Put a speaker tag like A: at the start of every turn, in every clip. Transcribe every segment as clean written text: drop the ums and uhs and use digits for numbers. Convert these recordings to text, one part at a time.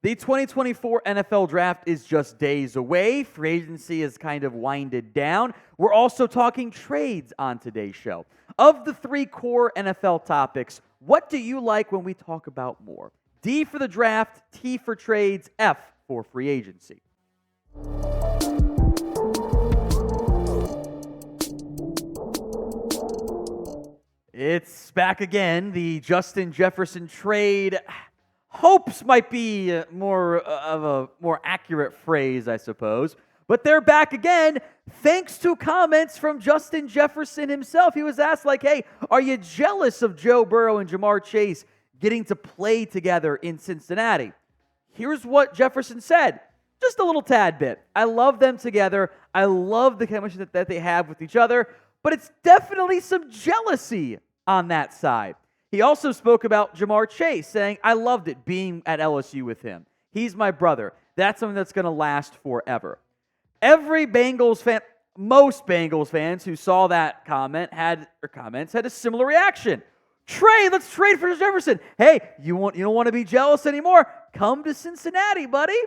A: The 2024 NFL Draft is just days away. Free agency is kind of winded down. We're also talking trades on today's show. Of the three core NFL topics, what do you like when we talk about more? D for the draft, T for trades, F for free agency. It's back again. The Justin Jefferson trade. Hopes might be more of a more accurate phrase, I suppose. But they're back again thanks to comments from Justin Jefferson himself. He was asked, hey, are you jealous of Joe Burrow and Ja'Marr Chase getting to play together in Cincinnati? Here's what Jefferson said. Just a little tad bit. I love them together. I love the chemistry that they have with each other. But it's definitely some jealousy on that side. He also spoke about Ja'Marr Chase, saying, I loved it being at LSU with him. He's my brother. That's something that's going to last forever. Every Bengals fan, most Bengals fans who saw that comment had a similar reaction. Let's trade for Jefferson. Hey, you don't want to be jealous anymore? Come to Cincinnati, buddy.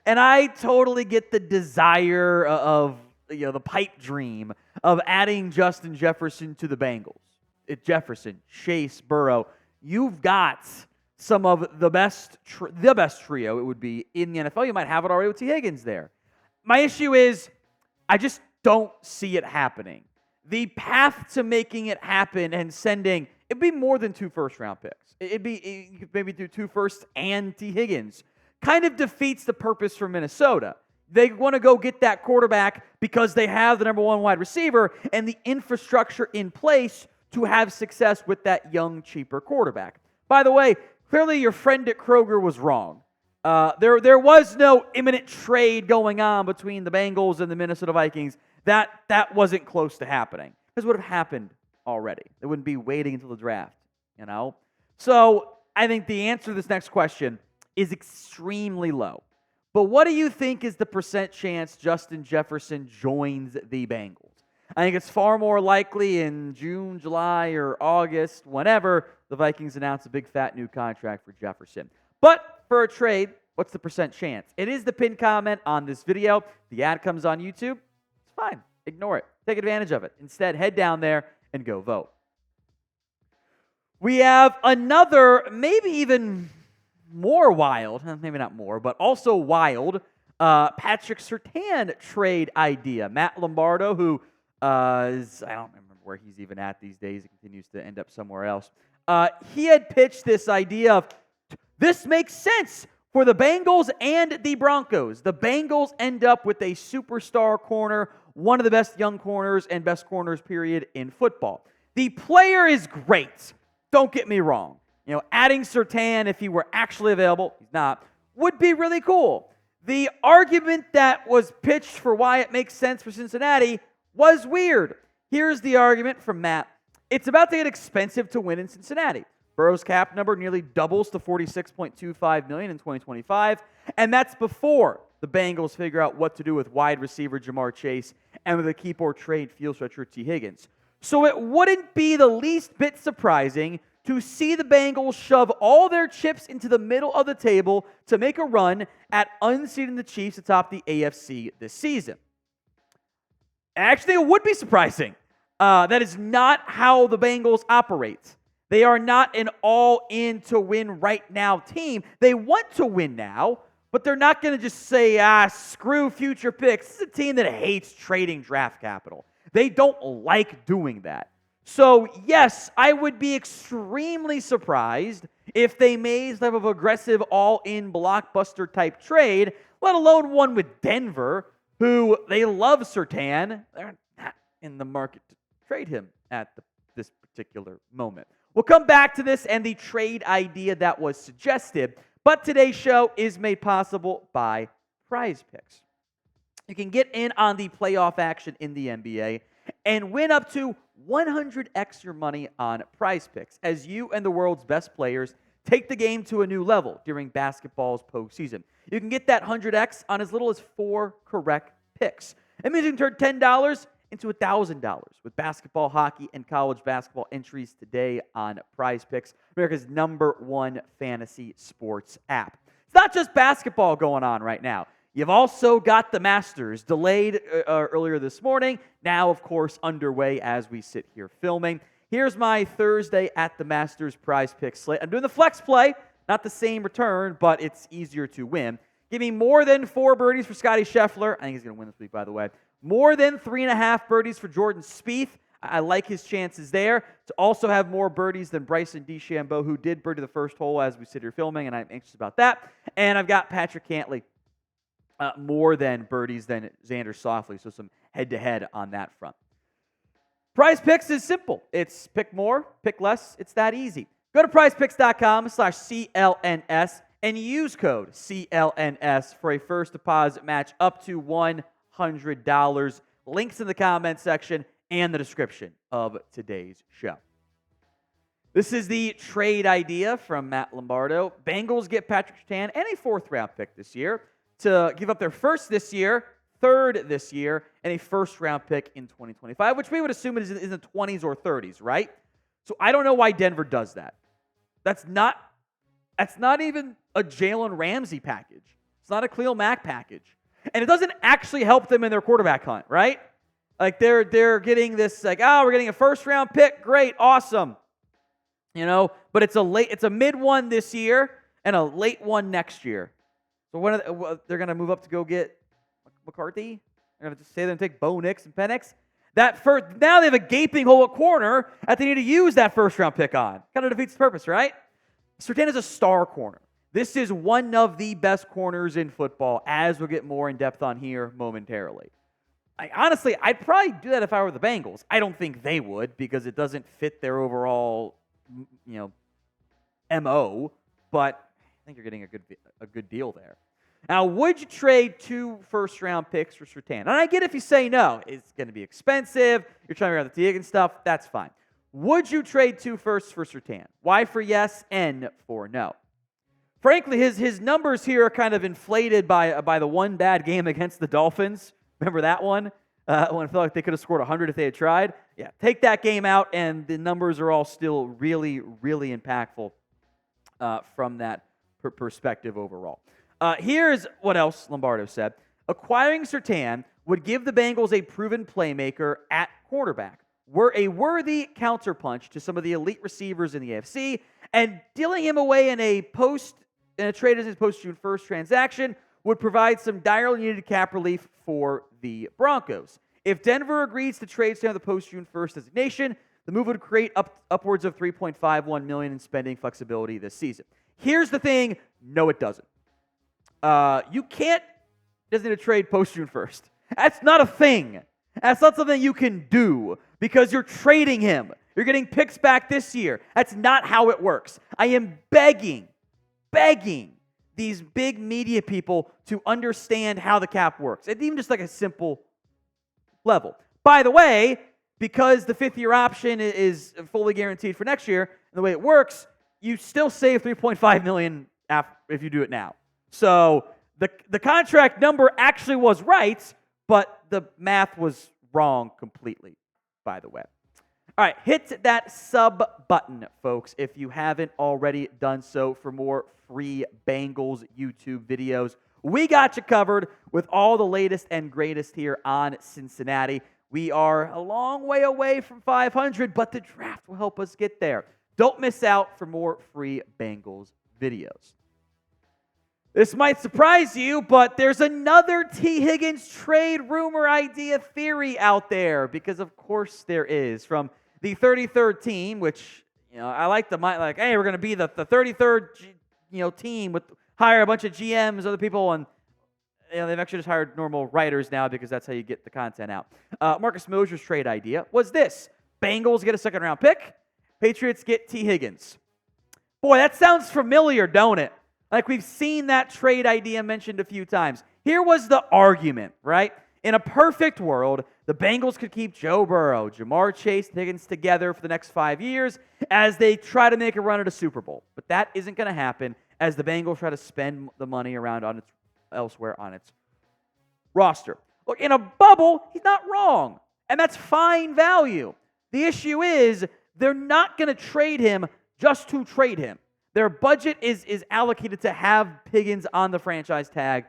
A: And I totally get the desire of, the pipe dream of adding Justin Jefferson to the Bengals. It's Jefferson, Chase, Burrow. You've got some of the best trio it would be in the NFL. You might have it already with Tee Higgins there. My issue is I just don't see it happening. The path to making it happen and it'd be more than 2 first-round picks. You could maybe do 2 firsts and Tee Higgins. Kind of defeats the purpose for Minnesota. They want to go get that quarterback because they have the number 1 wide receiver and the infrastructure in place to have success with that young, cheaper quarterback. By the way, clearly your friend at Kroger was wrong. There was no imminent trade going on between the Bengals and the Minnesota Vikings. That wasn't close to happening. This would have happened already. They wouldn't be waiting until the draft, So I think the answer to this next question is extremely low. But what do you think is the percent chance Justin Jefferson joins the Bengals? I think it's far more likely in June, July, or August, whenever the Vikings announce a big fat new contract for Jefferson. But for a trade, what's the percent chance? It is the pinned comment on this video. The ad comes on YouTube. It's fine. Ignore it. Take advantage of it. Instead, head down there and go vote. We have another, maybe even more wild, maybe not more, but also wild, Patrick Surtain trade idea. Matt Lombardo, who I don't remember where he's even at these days. He continues to end up somewhere else. He had pitched this idea of, this makes sense for the Bengals and the Broncos. The Bengals end up with a superstar corner, one of the best young corners and best corners, period, in football. The player is great. Don't get me wrong. Adding Surtain, if he were actually available, he's not, would be really cool. The argument that was pitched for why it makes sense for Cincinnati was weird. Here's the argument from Matt. It's about to get expensive to win in Cincinnati. Burrow's cap number nearly doubles to $46.25 million in 2025, and that's before the Bengals figure out what to do with wide receiver Ja'Marr Chase and with a keep or trade field stretcher Tee Higgins. So it wouldn't be the least bit surprising to see the Bengals shove all their chips into the middle of the table to make a run at unseating the Chiefs atop the AFC this season. Actually, it would be surprising. That is not how the Bengals operate. They are not an all-in-to-win-right-now team. They want to win now, but they're not going to just say, screw future picks. This is a team that hates trading draft capital. They don't like doing that. So, yes, I would be extremely surprised if they made some type of aggressive all-in blockbuster type trade, let alone one with Denver, who they love Surtain. They're not in the market to trade him at this particular moment. We'll come back to this and the trade idea that was suggested, but today's show is made possible by Prize Picks. You can get in on the playoff action in the NBA and win up to 100x your money on Prize Picks as you and the world's best players take the game to a new level during basketball's postseason. You can get that 100x on as little as 4 correct picks. It means you can turn $10 into $1,000 with basketball, hockey, and college basketball entries today on Prize Picks, America's #1 fantasy sports app. It's not just basketball going on right now. You've also got the Masters, delayed earlier this morning, now, of course, underway as we sit here filming. Here's my Thursday at the Masters prize pick slate. I'm doing the flex play, not the same return, but it's easier to win. Give me more than 4 birdies for Scotty Scheffler. I think he's going to win this week, by the way. More than 3.5 birdies for Jordan Spieth. I like his chances there. To also have more birdies than Bryson DeChambeau, who did birdie the first hole as we sit here filming, and I'm anxious about that. And I've got Patrick Cantlay. More than birdies than Xander Schauffele, so some head-to-head on that front. Prize Picks is simple. It's pick more, pick less. It's that easy. Go to prizepicks.com/CLNS and use code CLNS for a first deposit match up to $100. Links in the comment section and the description of today's show. This is the trade idea from Matt Lombardo. Bengals get Patrick Surtain and a 4th-round pick this year to give up their 1st this year, 3rd this year, and a 1st-round pick in 2025, which we would assume is in the 20s or 30s, right? So I don't know why Denver does that. That's not even a Jalen Ramsey package. It's not a Khalil Mack package. And it doesn't actually help them in their quarterback hunt, right? Like they're getting this we're getting a 1st-round pick, great, awesome. But it's a mid one this year and a late one next year. So they're going to move up to go get McCarthy? They're going to just say they're going to take Bo Nix and Penix? Now they have a gaping hole at corner that they need to use that 1st-round pick on. Kind of defeats the purpose, right? Surtain is a star corner. This is one of the best corners in football, as we'll get more in depth on here momentarily. Honestly, I'd probably do that if I were the Bengals. I don't think they would because it doesn't fit their overall, MO, but I think you're getting a good deal there. Now, would you trade 2 first-round picks for Surtain? And I get if you say no, it's going to be expensive, you're trying to figure out the Tee Higgins stuff, that's fine. Would you trade 2 firsts for Surtain? Y for yes, N for no. Frankly, his numbers here are kind of inflated by the one bad game against the Dolphins. Remember that one? When I felt like they could have scored 100 if they had tried? Yeah, take that game out, and the numbers are all still really, really impactful from that perspective overall. Here's what else Lombardo said. Acquiring Surtain would give the Bengals a proven playmaker at quarterback. We're a worthy counterpunch to some of the elite receivers in the AFC, and dealing him away in a trade as a post-June 1st transaction would provide some direly needed cap relief for the Broncos. If Denver agrees to trade Surtain with the post-June 1st designation, the move would create upwards of $3.51 million in spending flexibility this season. Here's the thing, no it doesn't. You can't designate a trade post-June 1st. That's not a thing. That's not something you can do because you're trading him. You're getting picks back this year. That's not how it works. I am begging these big media people to understand how the cap works. It's even just like a simple level. By the way, because the 5th-year option is fully guaranteed for next year, and the way it works, you still save $3.5 million if you do it now. So the contract number actually was right, but the math was wrong completely, by the way. All right, hit that sub button, folks, if you haven't already done so for more free Bengals YouTube videos. We got you covered with all the latest and greatest here on Cincinnati. We are a long way away from 500, but the draft will help us get there. Don't miss out for more free Bengals videos. This might surprise you, but there's another Tee Higgins trade rumor idea theory out there, because of course there is. From the 33rd team, which, I like hey, we're going to be the 33rd, team with hire a bunch of GMs, other people, and they've actually just hired normal writers now because that's how you get the content out. Marcus Mosier's trade idea was this: Bengals get a 2nd-round pick, Patriots get Tee Higgins. Boy, that sounds familiar, don't it? Like we've seen that trade idea mentioned a few times. Here was the argument, right? In a perfect world, the Bengals could keep Joe Burrow, Jamar Chase, and Higgins together for the next 5 years as they try to make a run at a Super Bowl. But that isn't going to happen as the Bengals try to spend the money around elsewhere on its roster. Look, in a bubble, he's not wrong, and that's fine value. The issue is they're not going to trade him just to trade him. Their budget is allocated to have Higgins on the franchise tag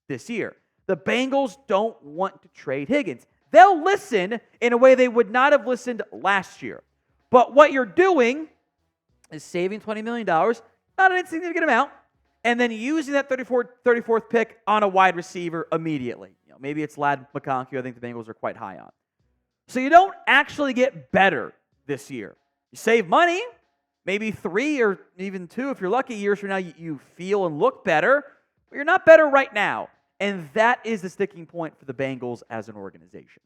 A: this year. The Bengals don't want to trade Higgins. They'll listen in a way they would not have listened last year. But what you're doing is saving $20 million, not an insignificant amount, and then using that 34th pick on a wide receiver immediately. Maybe it's Ladd McConkey, I think the Bengals are quite high on. So you don't actually get better this year. You save money, maybe 3 or even 2, if you're lucky, years from now, you feel and look better, but you're not better right now. And that is the sticking point for the Bengals as an organization.